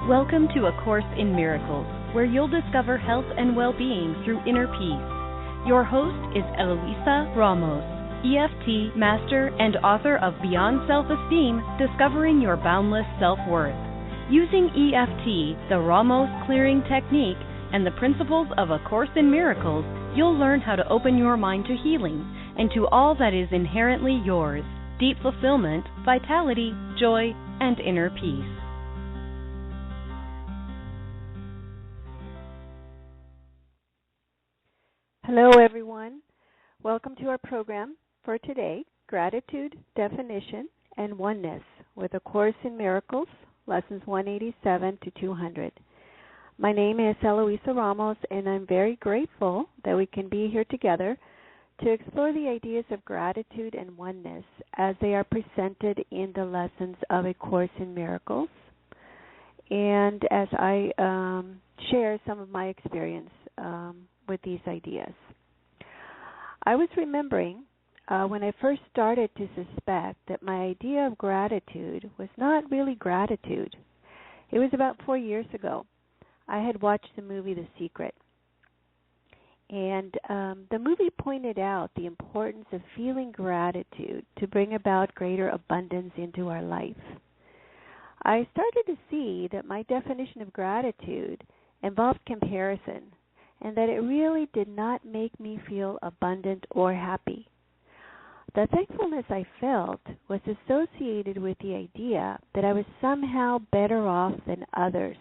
Welcome to A Course in Miracles, where you'll discover health and well-being through inner peace. Your host is Eloisa Ramos, EFT master and author of Beyond Self-Esteem, Discovering Your Boundless Self-Worth. Using EFT, the Ramos clearing technique, and the principles of A Course in Miracles, you'll learn how to open your mind to healing and to all that is inherently yours: deep fulfillment, vitality, joy, and inner peace. Hello, everyone. Welcome to our program for today, Gratitude, Definition, and Oneness with A Course in Miracles, Lessons 187 to 200. My name is Eloisa Ramos, and I'm very grateful that we can be here together to explore the ideas of gratitude and oneness as they are presented in the lessons of A Course in Miracles, and as I share some of my experience with these ideas. I was remembering when I first started to suspect that my idea of gratitude was not really gratitude. It was about 4 years ago. I had watched the movie The Secret, and the movie pointed out the importance of feeling gratitude to bring about greater abundance into our life. I started to see that my definition of gratitude involved comparison, and that it really did not make me feel abundant or happy. The thankfulness I felt was associated with the idea that I was somehow better off than others,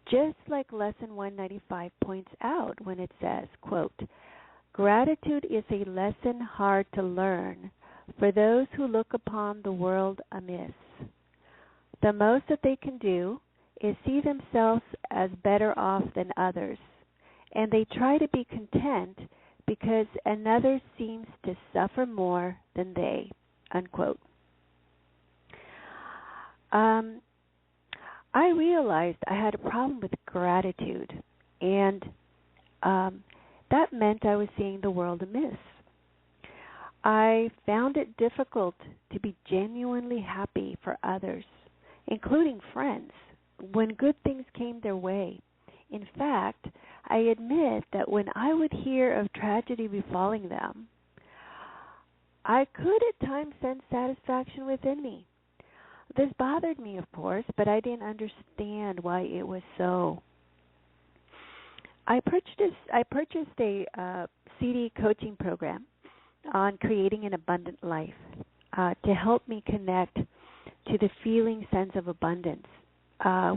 just like Lesson 195 points out when it says, quote, "Gratitude is a lesson hard to learn for those who look upon the world amiss. The most that they can do is see themselves as better off than others, and they try to be content because another seems to suffer more than they," unquote. I realized I had a problem with gratitude, and that meant I was seeing the world amiss. I found it difficult to be genuinely happy for others, including friends, when good things came their way. In fact, I admit that when I would hear of tragedy befalling them, I could at times sense satisfaction within me. This bothered me, of course, but I didn't understand why it was so. I purchased a CD coaching program on creating an abundant life to help me connect to the feeling sense of abundance,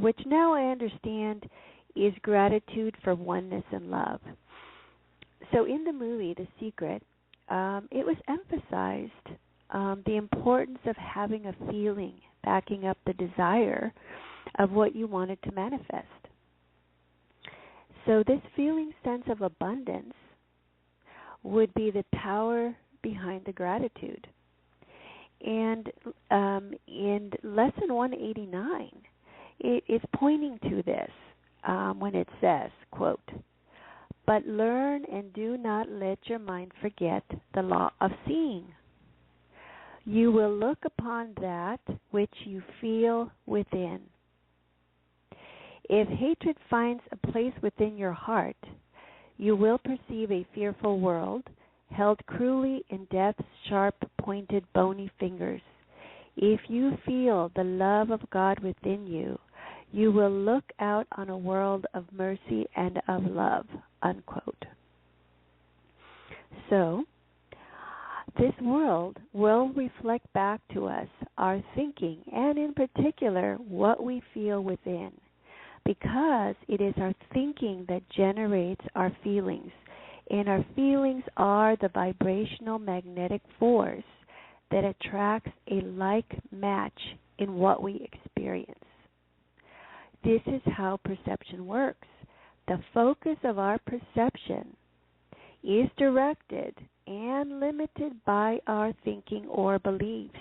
which now I understand is gratitude for oneness and love. So in the movie, The Secret, it was emphasized the importance of having a feeling backing up the desire of what you wanted to manifest. So this feeling sense of abundance would be the power behind the gratitude. And in Lesson 189, it's pointing to this. When it says, quote, "But learn and do not let your mind forget the law of seeing. You will look upon that which you feel within. If hatred finds a place within your heart, you will perceive a fearful world held cruelly in death's sharp, pointed, bony fingers. If you feel the love of God within you, you will look out on a world of mercy and of love," unquote. So, this world will reflect back to us our thinking, and in particular, what we feel within, because it is our thinking that generates our feelings, and our feelings are the vibrational magnetic force that attracts a like match in what we experience. This is how perception works. The focus of our perception is directed and limited by our thinking or beliefs.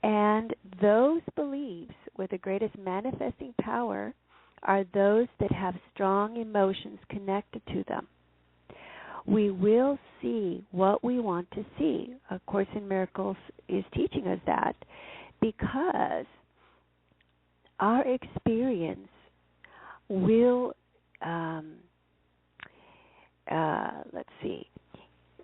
And those beliefs with the greatest manifesting power are those that have strong emotions connected to them. We will see what we want to see. A Course in Miracles is teaching us that, because our experience will, let's see,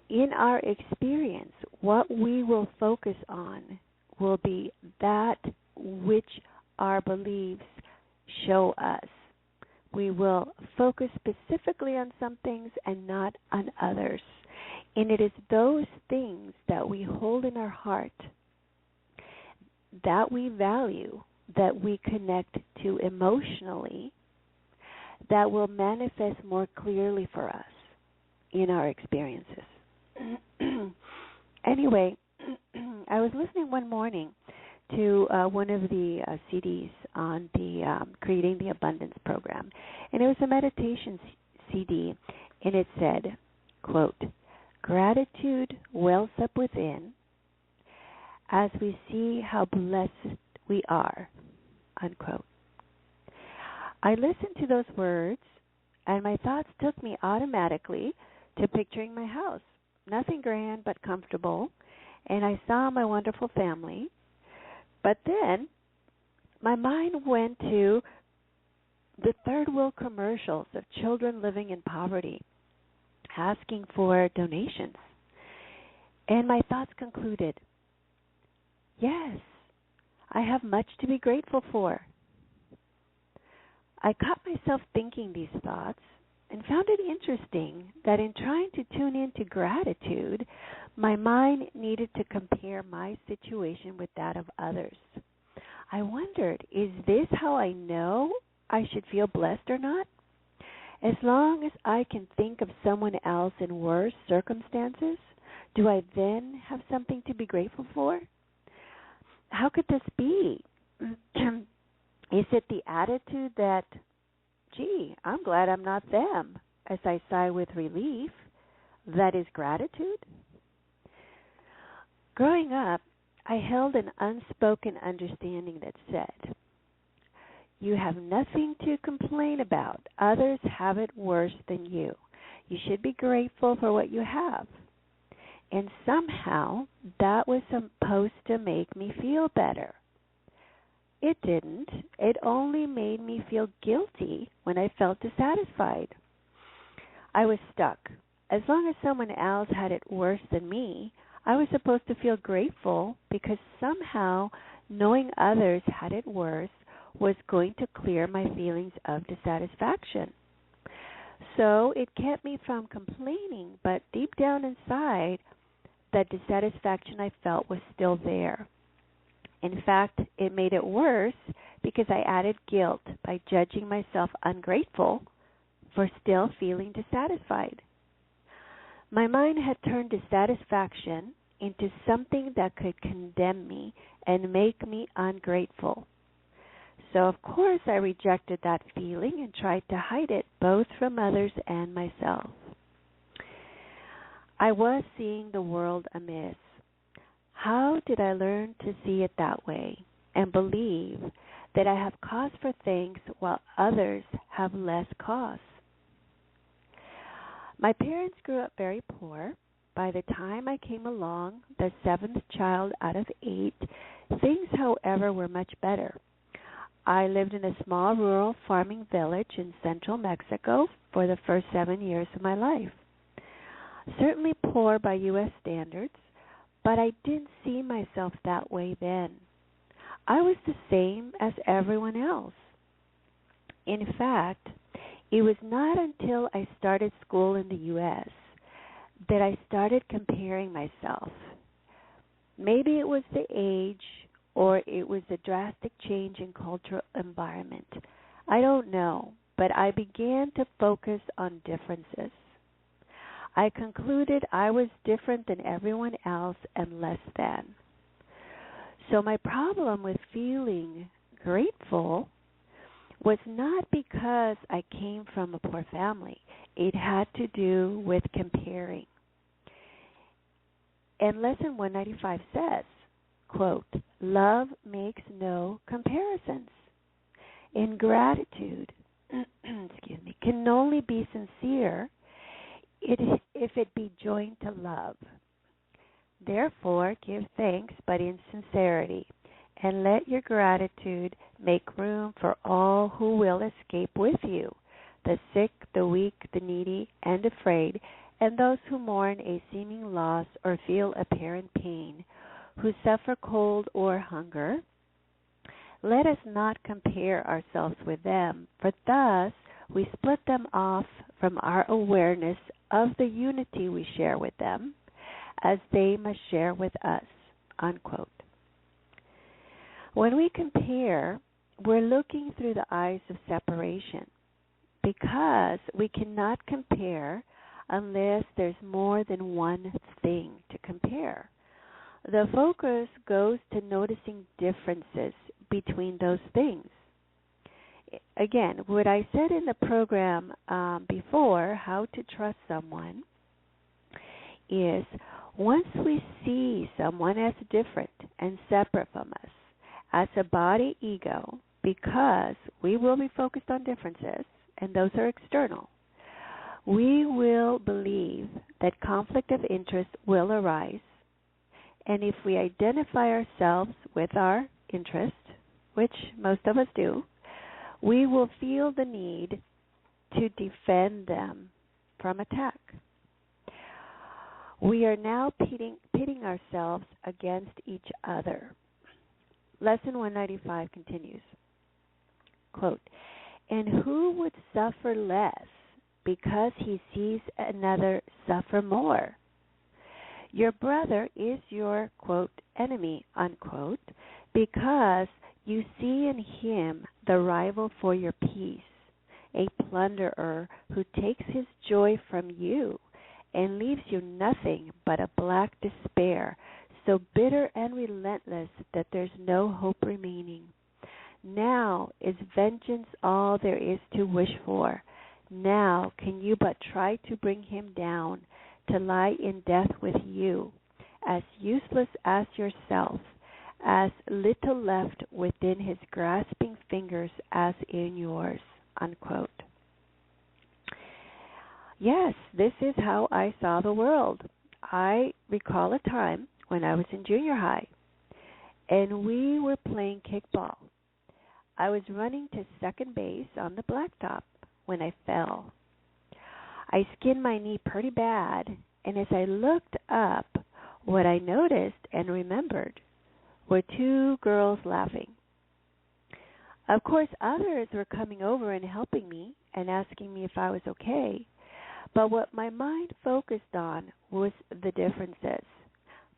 in our experience, what we will focus on will be that which our beliefs show us. We will focus specifically on some things and not on others. And it is those things that we hold in our heart, that we value, that we connect to emotionally, that will manifest more clearly for us in our experiences. Anyway, I was listening one morning to one of the CDs on the Creating the Abundance program, and it was a meditation CD, and it said, quote, "Gratitude wells up within as we see how blessed we are," unquote. I listened to those words, and my thoughts took me automatically to picturing my house. Nothing grand but comfortable, and I saw my wonderful family. But then my mind went to the third world commercials of children living in poverty, asking for donations. And my thoughts concluded, yes, I have much to be grateful for. I caught myself thinking these thoughts and found it interesting that in trying to tune into gratitude, my mind needed to compare my situation with that of others. I wondered, is this how I know I should feel blessed or not? As long as I can think of someone else in worse circumstances, do I then have something to be grateful for? How could this be? Is it the attitude that, gee, I'm glad I'm not them, as I sigh with relief, that is gratitude? Growing up, I held an unspoken understanding that said, you have nothing to complain about. Others have it worse than you. You should be grateful for what you have. And somehow that was supposed to make me feel better. It didn't. It only made me feel guilty when I felt dissatisfied. I was stuck. As long as someone else had it worse than me, I was supposed to feel grateful because somehow knowing others had it worse was going to clear my feelings of dissatisfaction. So it kept me from complaining, but deep down inside, that dissatisfaction I felt was still there. In fact, it made it worse because I added guilt by judging myself ungrateful for still feeling dissatisfied. My mind had turned dissatisfaction into something that could condemn me and make me ungrateful. So, of course, I rejected that feeling and tried to hide it both from others and myself. I was seeing the world amiss. How did I learn to see it that way and believe that I have cause for thanks while others have less cause? My parents grew up very poor. By the time I came along, the seventh child out of 8, things, however, were much better. I lived in a small rural farming village in central Mexico for the first 7 years of my life. Certainly poor by U.S. standards, but I didn't see myself that way then. I was the same as everyone else. In fact, it was not until I started school in the U.S. that I started comparing myself. Maybe it was the age or it was the drastic change in cultural environment. I don't know, but I began to focus on differences. I concluded I was different than everyone else and less than. So my problem with feeling grateful was not because I came from a poor family. It had to do with comparing. And Lesson 195 says, quote, love makes no comparisons. And gratitude can only be sincere if it be joined to love. Therefore, give thanks, but in sincerity, and let your gratitude make room for all who will escape with you, the sick, the weak, the needy, and afraid, and those who mourn a seeming loss or feel apparent pain, who suffer cold or hunger. Let us not compare ourselves with them, for thus we split them off from our awareness of the unity we share with them, as they must share with us." Unquote. When we compare, we're looking through the eyes of separation, because we cannot compare unless there's more than one thing to compare. The focus goes to noticing differences between those things. Again, what I said in the program before, how to trust someone, is once we see someone as different and separate from us, as a body ego, because we will be focused on differences, and those are external, we will believe that conflict of interest will arise. And if we identify ourselves with our interest, which most of us do, we will feel the need to defend them from attack. We are now pitting ourselves against each other. Lesson 195 continues, quote, "And who would suffer less because he sees another suffer more? Your brother is your, quote, enemy, unquote, because you see in him the rival for your peace, a plunderer who takes his joy from you and leaves you nothing but a black despair, so bitter and relentless that there's no hope remaining. Now is vengeance all there is to wish for. Now can you but try to bring him down, to lie in death with you, as useless as yourself, as little left within his grasping fingers as in yours," unquote. Yes, this is how I saw the world. I recall a time when I was in junior high, and we were playing kickball. I was running to second base on the blacktop when I fell. I skinned my knee pretty bad, and as I looked up, what I noticed and remembered were two girls laughing. Of course, others were coming over and helping me and asking me if I was okay, but what my mind focused on was the differences,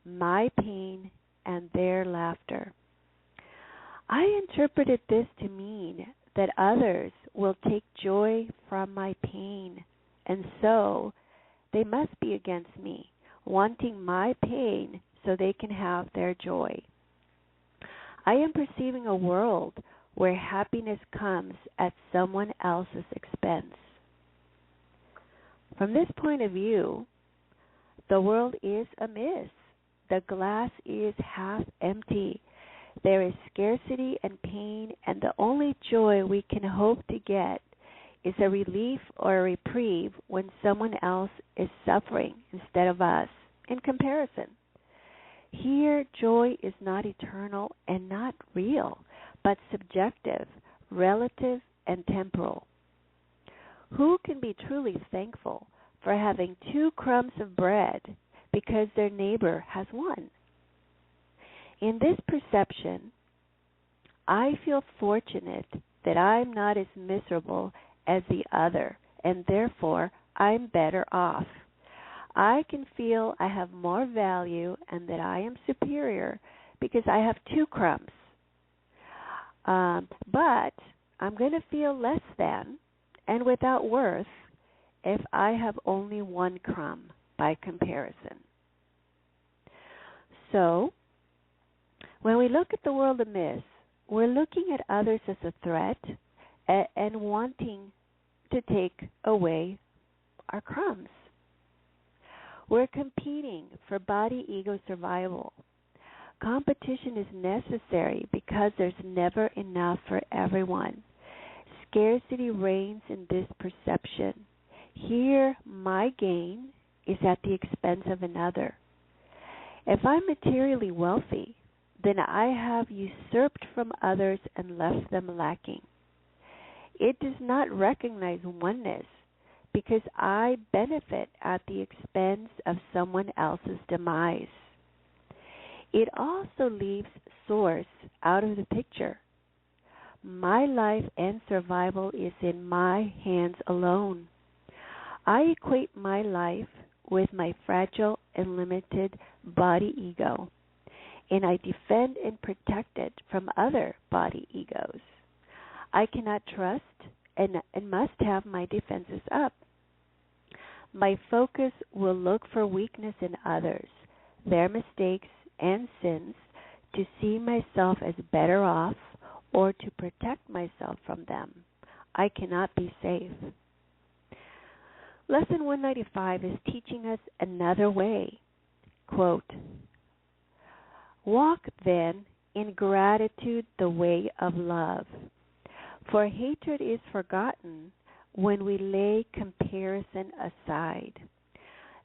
my pain and their laughter. I interpreted this to mean that others will take joy from my pain, and so they must be against me, wanting my pain so they can have their joy. I am perceiving a world where happiness comes at someone else's expense. From this point of view, the world is amiss. The glass is half empty. There is scarcity and pain, and the only joy we can hope to get is a relief or a reprieve when someone else is suffering instead of us, in comparison. Here, joy is not eternal and not real, but subjective, relative, and temporal. Who can be truly thankful for having 2 crumbs of bread because their neighbor has 1? In this perception, I feel fortunate that I'm not as miserable as the other, and therefore I'm better off. I can feel I have more value and that I am superior because I have 2 crumbs. But I'm going to feel less than and without worth if I have only 1 crumb by comparison. So, when we look at the world amiss, we're looking at others as a threat and wanting to take away our crumbs. We're competing for body ego survival. Competition is necessary because there's never enough for everyone. Scarcity reigns in this perception. Here, my gain is at the expense of another. If I'm materially wealthy, then I have usurped from others and left them lacking. It does not recognize oneness because I benefit at the expense of someone else's demise. It also leaves source out of the picture. My life and survival is in my hands alone. I equate my life with my fragile and limited body ego, and I defend and protect it from other body egos. I cannot trust and must have my defenses up. My focus will look for weakness in others, their mistakes and sins, to see myself as better off or to protect myself from them. I cannot be safe. Lesson 195 is teaching us another way. Quote, walk then in gratitude the way of love, for hatred is forgotten when we lay comparison aside.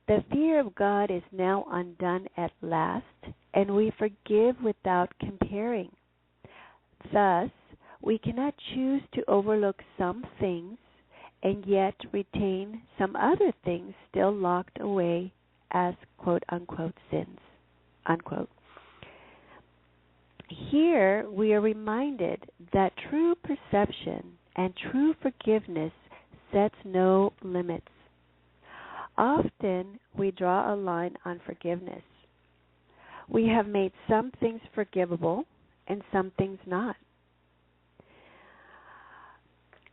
The fear of God is now undone at last, and we forgive without comparing. Thus, we cannot choose to overlook some things and yet retain some other things still locked away as quote-unquote sins, unquote. Here we are reminded that true perception and true forgiveness sets no limits. Often we draw a line on forgiveness. We have made some things forgivable and some things not.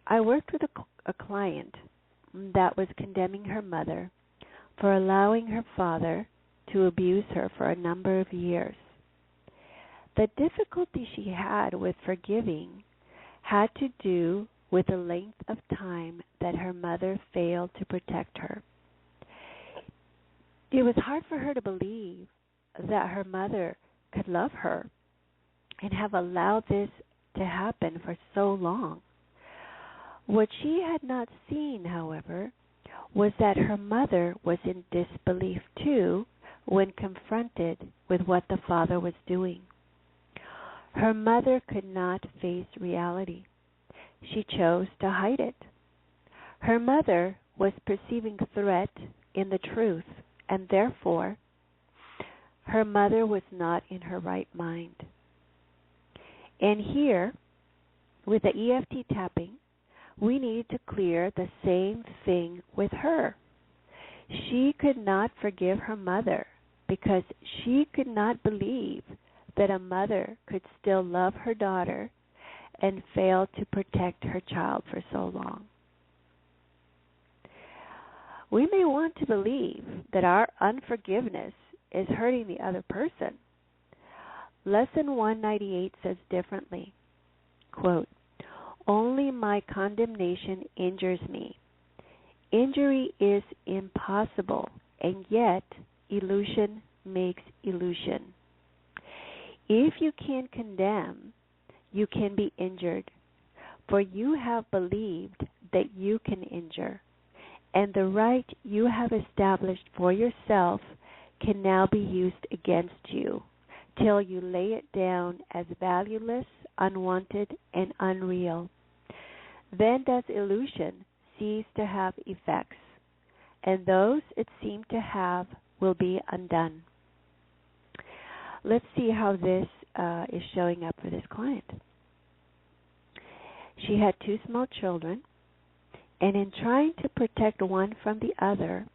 I worked with a client that was condemning her mother for allowing her father to abuse her for a number of years. The difficulty she had with forgiving had to do with the length of time that her mother failed to protect her. It was hard for her to believe that her mother could love her and have allowed this to happen for so long. What she had not seen, however, was that her mother was in disbelief too when confronted with what the father was doing. Her mother could not face reality. She chose to hide it. Her mother was perceiving threat in the truth, and therefore her mother was not in her right mind. And here, with the EFT tapping, we needed to clear the same thing with her. She could not forgive her mother because she could not believe that a mother could still love her daughter and fail to protect her child for so long. We may want to believe that our unforgiveness is hurting the other person. Lesson 198 says differently, quote, only my condemnation injures me. Injury is impossible, and yet illusion makes illusion. If you can condemn, you can be injured, for you have believed that you can injure, and the right you have established for yourself can now be used against you, till you lay it down as valueless, unwanted, and unreal. Then does illusion cease to have effects, and those it seemed to have will be undone. Let's see how this is showing up for this client. She had two small children, and in trying to protect one from the other,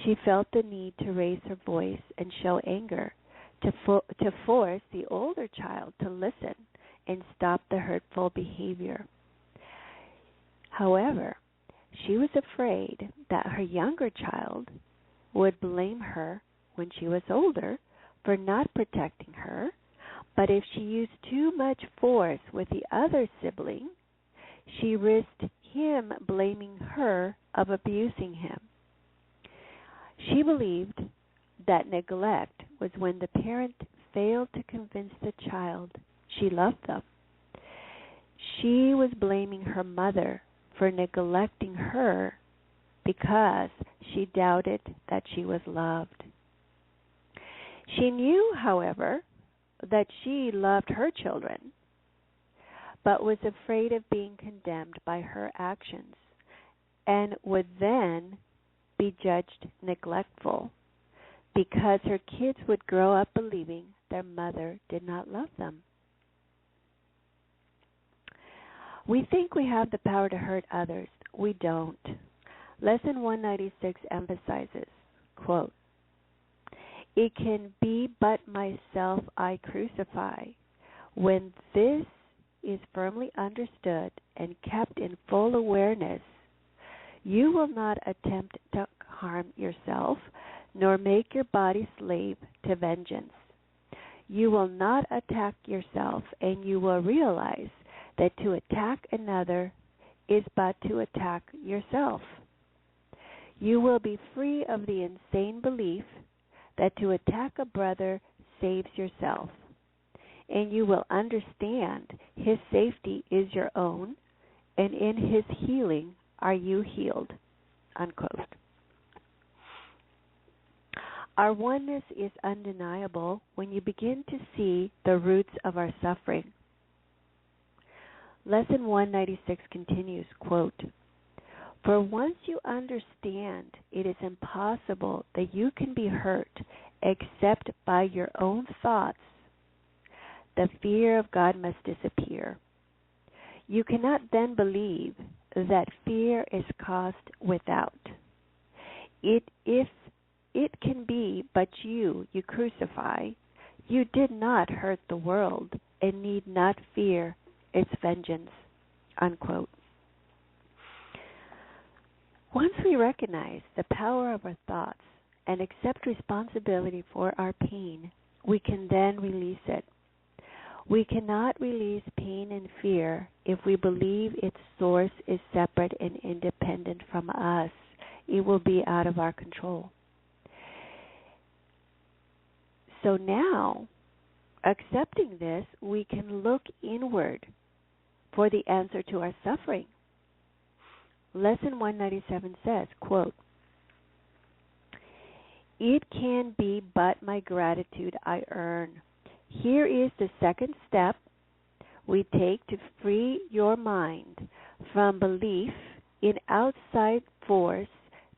she felt the need to raise her voice and show anger to force the older child to listen and stop the hurtful behavior. However, she was afraid that her younger child would blame her when she was older for not protecting her, but if she used too much force with the other sibling, she risked him blaming her of abusing him. She believed that neglect was when the parent failed to convince the child she loved them. She was blaming her mother for neglecting her because she doubted that she was loved. She knew, however, that she loved her children, but was afraid of being condemned by her actions and would then be judged neglectful because her kids would grow up believing their mother did not love them. We think we have the power to hurt others. We don't. Lesson 196 emphasizes, quote, "It can be but myself I crucify. When this is firmly understood and kept in full awareness, you will not attempt to harm yourself, nor make your body slave to vengeance. You will not attack yourself, and you will realize that to attack another is but to attack yourself. You will be free of the insane belief that to attack a brother saves yourself, and you will understand his safety is your own, and in his healing are you healed," unquote. Our oneness is undeniable when you begin to see the roots of our suffering. Lesson 196 continues, quote, "For once you understand it is impossible that you can be hurt except by your own thoughts, the fear of God must disappear. You cannot then believe that fear is caused without. If it can be but you crucify, you did not hurt the world and need not fear its vengeance," unquote. Once we recognize the power of our thoughts and accept responsibility for our pain, we can then release it. We cannot release pain and fear if we believe its source is separate and independent from us. It will be out of our control. So now, accepting this, we can look inward for the answer to our suffering. Lesson 197 says, quote, "It can be but my gratitude I earn. Here is the second step we take to free your mind from belief in outside force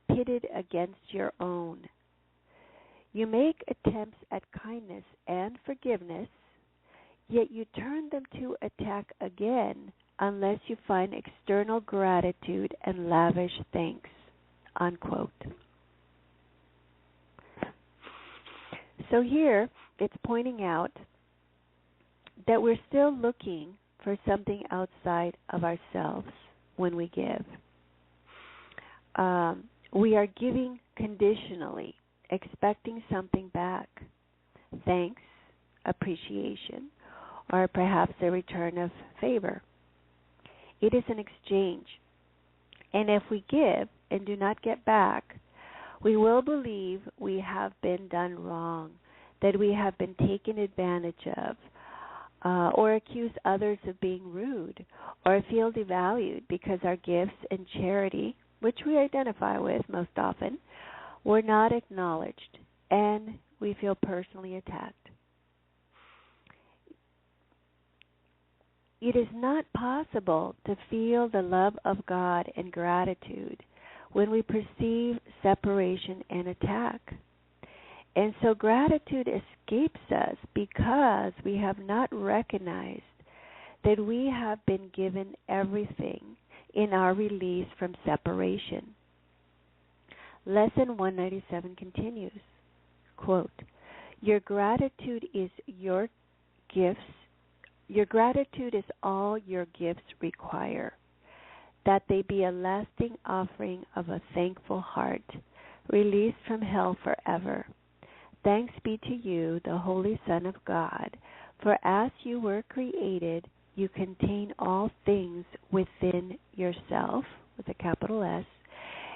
pitted against your own. You make attempts at kindness and forgiveness, yet you turn them to attack again unless you find external gratitude and lavish thanks," unquote. So here it's pointing out that we're still looking for something outside of ourselves when we give. We are giving conditionally, expecting something back, thanks, appreciation, or perhaps a return of favor. It is an exchange. And if we give and do not get back, we will believe we have been done wrong, that we have been taken advantage of, or accuse others of being rude, or feel devalued because our gifts and charity, which we identify with most often, were not acknowledged, and we feel personally attacked. It is not possible to feel the love of God and gratitude when we perceive separation and attack. And so gratitude escapes us because we have not recognized that we have been given everything in our release from separation. Lesson 197 continues, quote, "Your gratitude is your gifts. Your gratitude is all your gifts require, that they be a lasting offering of a thankful heart, released from hell forever. Thanks be to you, the Holy Son of God, for as you were created, you contain all things within yourself," with a capital S,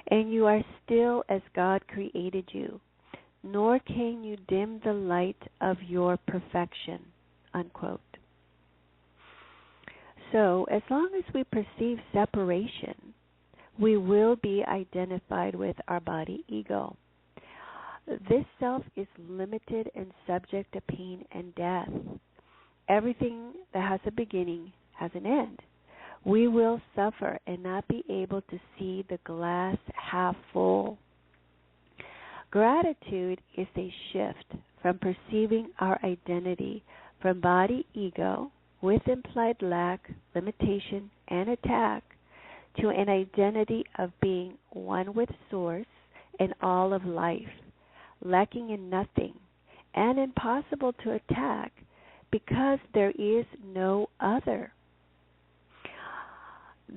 "and you are still as God created you, nor can you dim the light of your perfection," unquote. So, as long as we perceive separation, we will be identified with our body ego. This self is limited and subject to pain and death. Everything that has a beginning has an end. We will suffer and not be able to see the glass half full. Gratitude is a shift from perceiving our identity from body ego with implied lack, limitation, and attack to an identity of being one with Source and all of life, lacking in nothing, and impossible to attack because there is no other.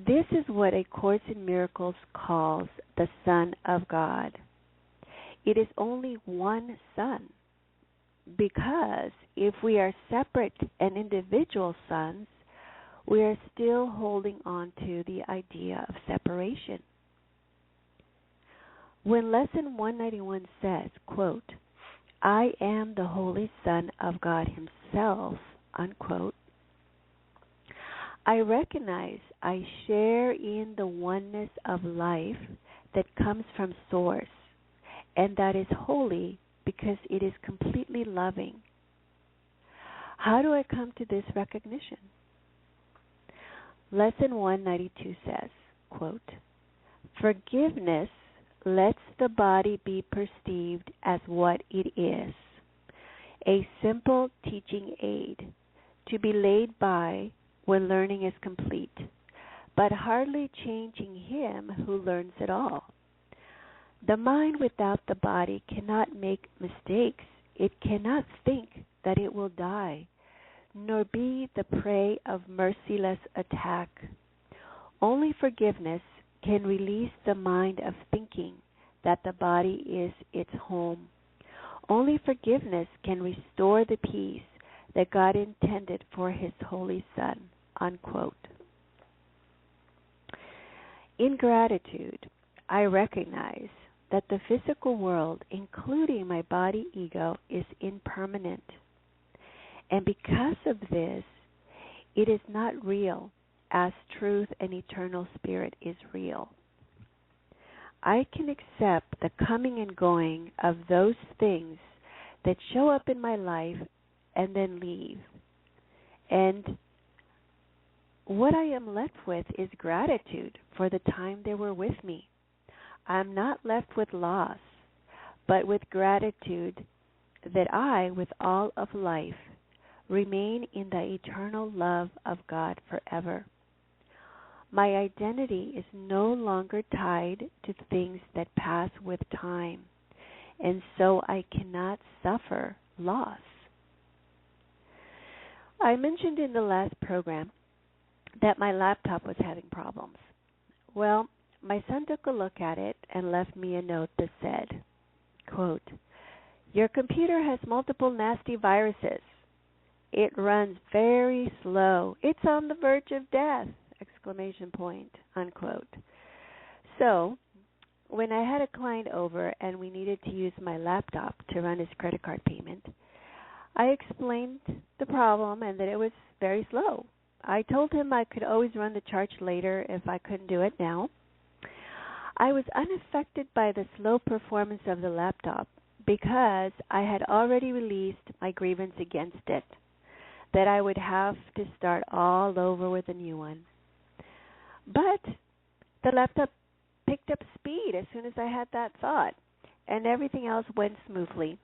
This is what A Course in Miracles calls the Son of God. It is only one Son, because if we are separate and individual sons, we are still holding on to the idea of separation. When Lesson 191 says, quote, I am the Holy Son of God Himself, unquote, I recognize I share in the oneness of life that comes from Source, and that is holy because it is completely loving. How do I come to this recognition? Lesson 192 says, quote, forgiveness lets the body be perceived as what it is, a simple teaching aid to be laid by when learning is complete, but hardly changing him who learns it all. The mind without the body cannot make mistakes. It cannot think that it will die, nor be the prey of merciless attack. Only forgiveness can release the mind of thinking that the body is its home. Only forgiveness can restore the peace that God intended for His Holy Son, unquote. In gratitude, I recognize that the physical world, including my body ego, is impermanent. And because of this, it is not real, as truth and eternal spirit is real. I can accept the coming and going of those things that show up in my life and then leave. And what I am left with is gratitude for the time they were with me. I'm not left with loss, but with gratitude that I, with all of life, remain in the eternal love of God forever. My identity is no longer tied to things that pass with time, and so I cannot suffer loss. I mentioned in the last program that my laptop was having problems. Well, my son took a look at it and left me a note that said, quote, your computer has multiple nasty viruses. It runs very slow. It's on the verge of death, exclamation point, unquote. So, when I had a client over and we needed to use my laptop to run his credit card payment, I explained the problem and that it was very slow. I told him I could always run the charge later if I couldn't do it now. I was unaffected by the slow performance of the laptop because I had already released my grievance against it, that I would have to start all over with a new one. But the laptop picked up speed as soon as I had that thought, and everything else went smoothly.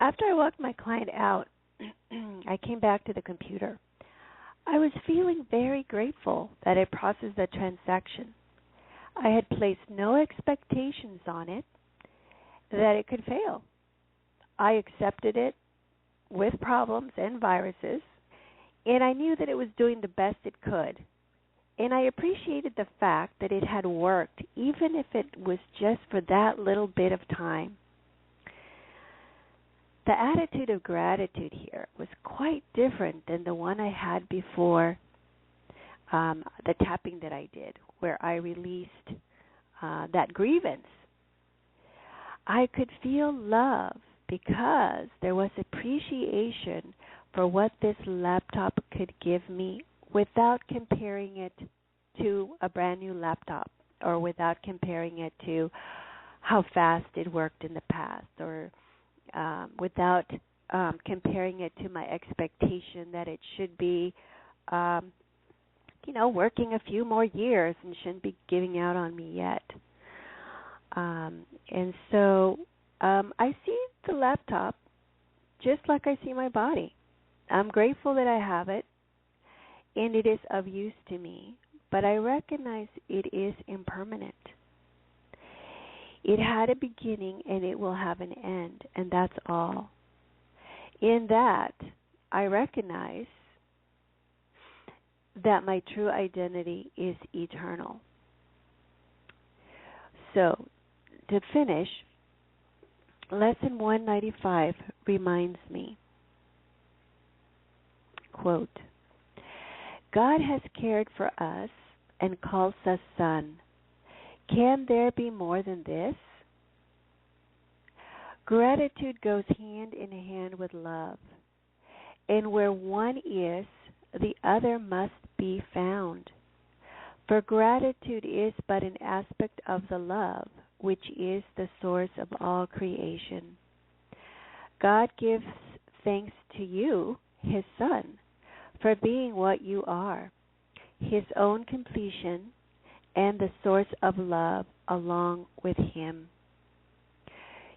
After I walked my client out, I came back to the computer. I was feeling very grateful that I processed the transaction. I had placed no expectations on it that it could fail. I accepted it with problems and viruses, and I knew that it was doing the best it could. And I appreciated the fact that it had worked, even if it was just for that little bit of time. The attitude of gratitude here was quite different than the one I had before the tapping that I did, where I released that grievance. I could feel love because there was appreciation for what this laptop could give me without comparing it to a brand new laptop or without comparing it to how fast it worked in the past, or without comparing it to my expectation that it should be, working a few more years and shouldn't be giving out on me yet. And so I see the laptop just like I see my body. I'm grateful that I have it, and it is of use to me, but I recognize it is impermanent. It had a beginning and it will have an end, and that's all. In that, I recognize that my true identity is eternal. So, to finish, Lesson 195 reminds me, quote, God has cared for us and calls us son. Can there be more than this? Gratitude goes hand in hand with love, and where one is, the other must be found. For gratitude is but an aspect of the love, which is the source of all creation. God gives thanks to you, His Son, for being what you are, His own completion, and the source of love along with Him.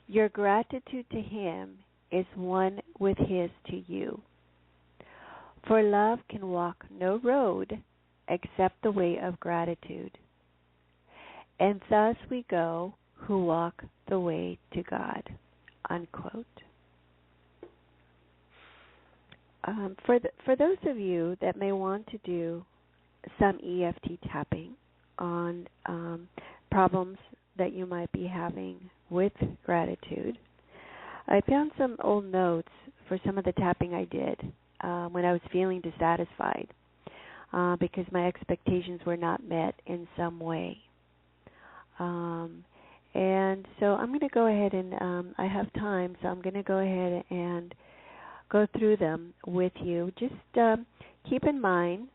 Your gratitude to Him is one with His to you. For love can walk no road except the way of gratitude. And thus we go who walk the way to God. Unquote. For those of you that may want to do some EFT tapping on problems that you might be having with gratitude, I found some old notes for some of the tapping I did when I was feeling dissatisfied because my expectations were not met in some way. And so I'm going to go ahead and I have time, so I'm going to go ahead and go through them with you. Just keep in mind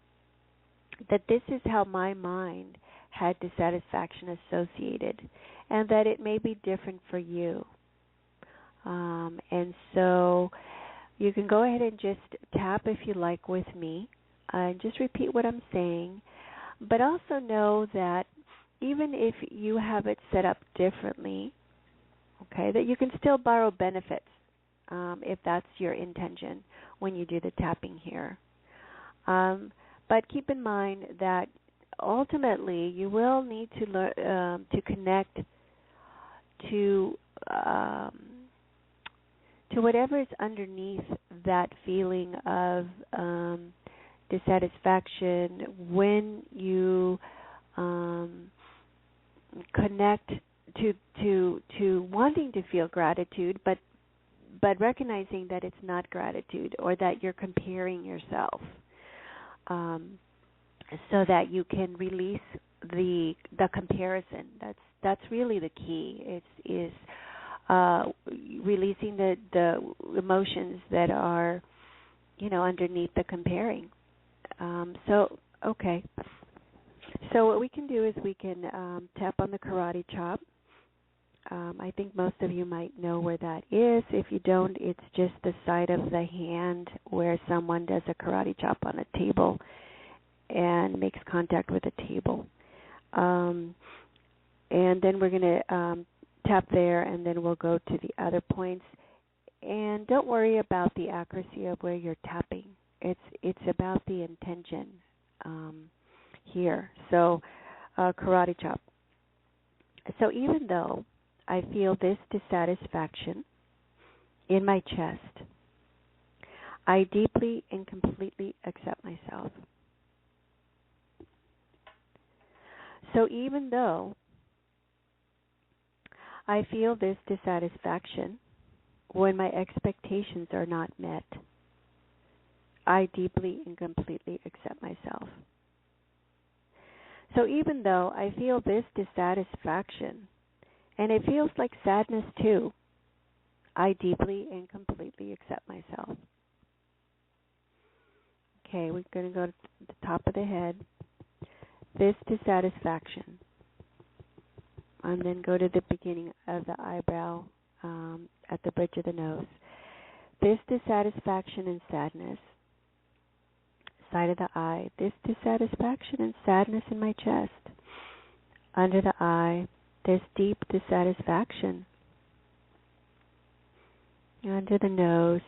that this is how my mind had dissatisfaction associated, and that it may be different for you. And so you can go ahead and just tap if you like with me, and just repeat what I'm saying, but also know that even if you have it set up differently, okay, that you can still borrow benefits if that's your intention when you do the tapping here. But keep in mind that ultimately you will need to learn to connect to whatever is underneath that feeling of dissatisfaction when you connect to wanting to feel gratitude, but recognizing that it's not gratitude, or that you're comparing yourself, so that you can release the comparison. That's really the key. Is releasing the emotions that are, underneath the comparing. Okay. So what we can do is we can tap on the karate chop. I think most of you might know where that is. If you don't, it's just the side of the hand where someone does a karate chop on a table and makes contact with the table. And then we're going to tap there, and then we'll go to the other points. And don't worry about the accuracy of where you're tapping. It's about the intention here. So karate chop. So even though I feel this dissatisfaction in my chest, I deeply and completely accept myself. So even though I feel this dissatisfaction when my expectations are not met, I deeply and completely accept myself. So even though I feel this dissatisfaction, and it feels like sadness too, I deeply and completely accept myself. Okay, we're going to go to the top of the head. This dissatisfaction, and then go to the beginning of the eyebrow at the bridge of the nose. This dissatisfaction and sadness. Side of the eye. This dissatisfaction and sadness in my chest. Under the eye, this deep dissatisfaction. Under the nose,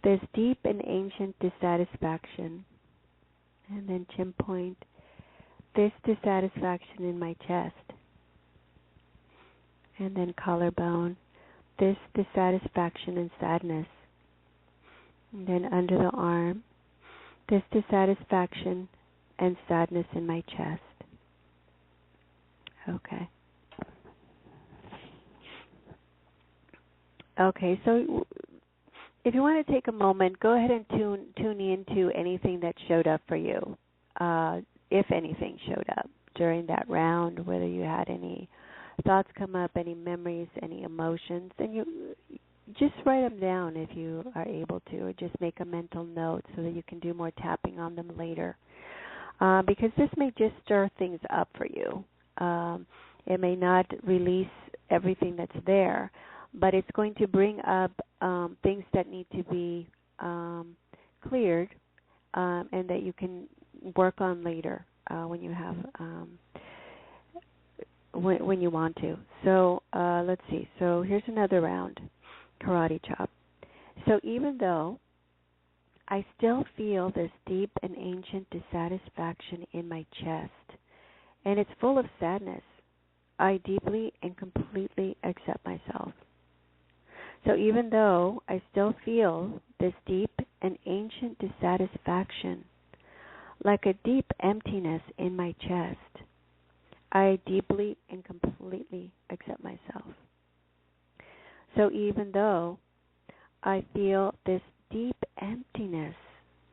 this deep and ancient dissatisfaction. And then chin point, this dissatisfaction in my chest. And then collarbone, this dissatisfaction and sadness. And then under the arm, this dissatisfaction and sadness in my chest. Okay. Okay, so if you want to take a moment, go ahead and tune into anything that showed up for you, if anything showed up during that round, whether you had any thoughts come up, any memories, any emotions, and you just write them down if you are able to, or just make a mental note so that you can do more tapping on them later, because this may just stir things up for you. It may not release everything that's there, but it's going to bring up things that need to be cleared, and that you can work on later when you have when you want to. So let's see. So here's another round, karate chop. So even though I still feel this deep and ancient dissatisfaction in my chest, and it's full of sadness, I deeply and completely accept myself. So even though I still feel this deep and ancient dissatisfaction, like a deep emptiness in my chest, I deeply and completely accept myself. So even though I feel this deep emptiness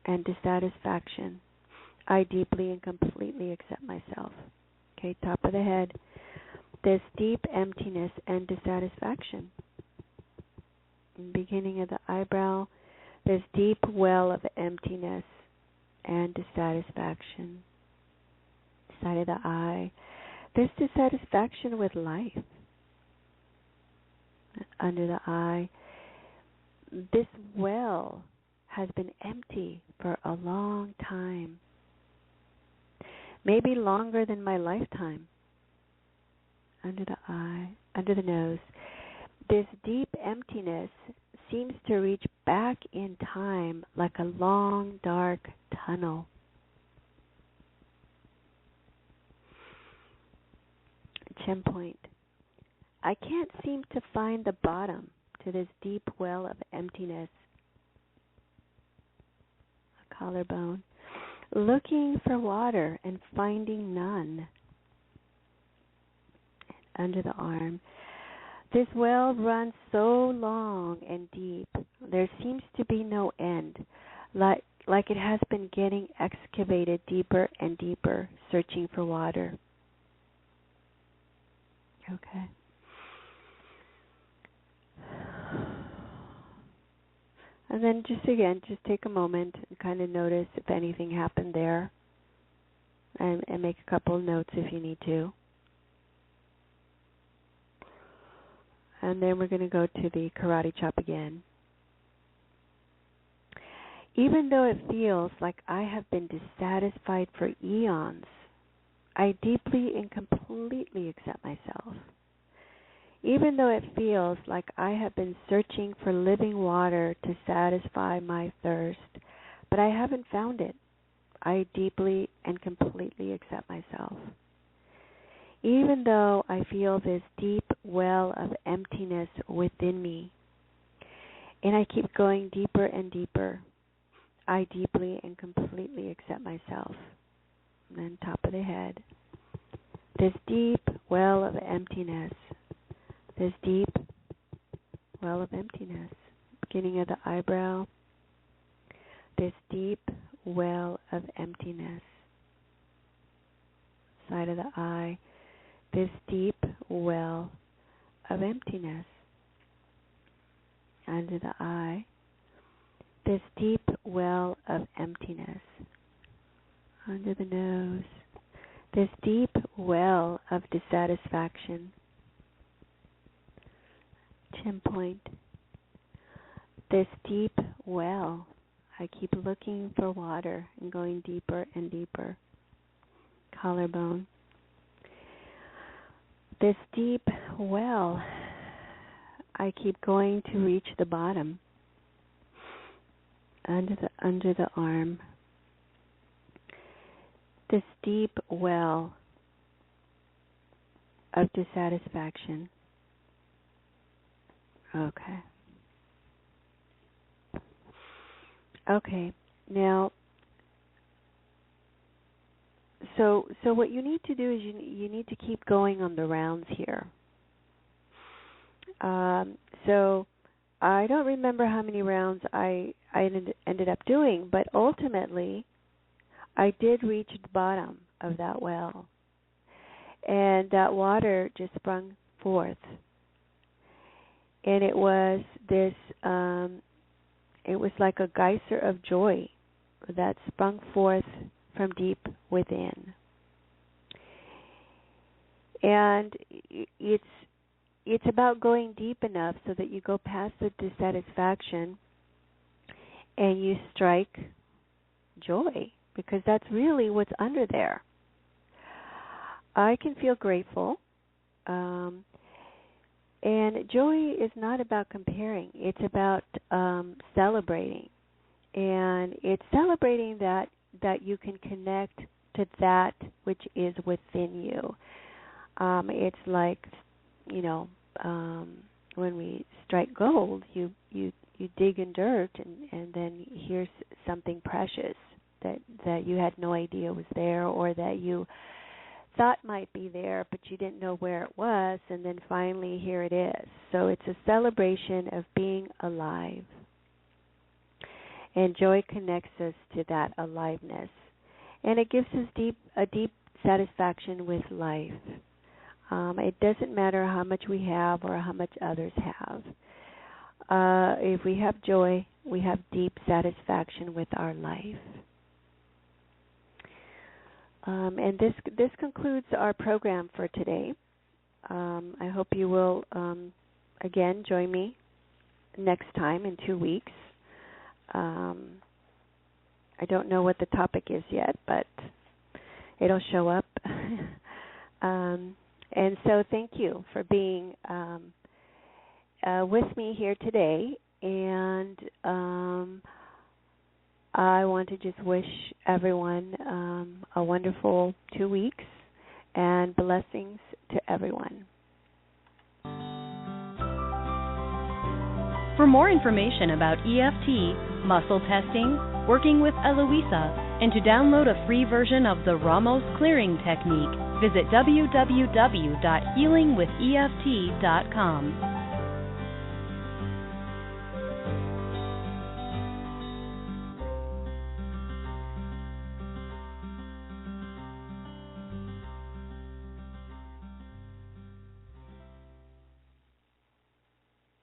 and dissatisfaction, I deeply and completely accept myself. Okay, top of the head, this deep emptiness and dissatisfaction. Beginning of the eyebrow, this deep well of emptiness and dissatisfaction. Side of the eye, this dissatisfaction with life. Under the eye, this well has been empty for a long time, maybe longer than my lifetime. Under the eye, under the nose, this deep emptiness seems to reach back in time like a long, dark tunnel. Chin point. I can't seem to find the bottom to this deep well of emptiness. A collarbone. Looking for water and finding none. And under the arm. This well runs so long and deep, there seems to be no end, like it has been getting excavated deeper and deeper, searching for water. Okay. And then just take a moment and kind of notice if anything happened there, and make a couple of notes if you need to. And then we're going to go to the karate chop again. Even though it feels like I have been dissatisfied for eons, I deeply and completely accept myself. Even though it feels like I have been searching for living water to satisfy my thirst, but I haven't found it, I deeply and completely accept myself. Even though I feel this deep well of emptiness within me, and I keep going deeper and deeper, I deeply and completely accept myself. And then top of the head, this deep well of emptiness, this deep well of emptiness, beginning of the eyebrow, this deep well of emptiness, side of the eye, this deep well of emptiness, under the eye, this deep well of emptiness, under the nose, this deep well of dissatisfaction. Chin point. This deep well. I keep looking for water and going deeper and deeper. Collarbone. This deep well. I keep going to reach the bottom. Under the arm. This deep well of dissatisfaction. Okay. Now, so what you need to do is you need to keep going on the rounds here. So I don't remember how many rounds I ended up doing, but ultimately I did reach the bottom of that well, and that water just sprung forth, and it was this. It was like a geyser of joy that sprung forth from deep within. And it's about going deep enough so that you go past the dissatisfaction and you strike joy, because that's really what's under there. I can feel grateful. And joy is not about comparing. It's about celebrating. And it's celebrating that you can connect to that which is within you. It's like, when we strike gold, you dig in dirt, and then here's something precious that you had no idea was there, or that you thought might be there, but you didn't know where it was, and then finally here it is. So it's a celebration of being alive. And joy connects us to that aliveness. And it gives us a deep satisfaction with life. It doesn't matter how much we have or how much others have. If we have joy, we have deep satisfaction with our life. And this concludes our program for today. I hope you will, again, join me next time in 2 weeks. I don't know what the topic is yet, but it'll show up. And so thank you for being with me here today. And I want to just wish everyone a wonderful 2 weeks and blessings to everyone. For more information about EFT, muscle testing, working with Eloisa, and to download a free version of the Ramos Clearing Technique, visit www.healingwitheft.com.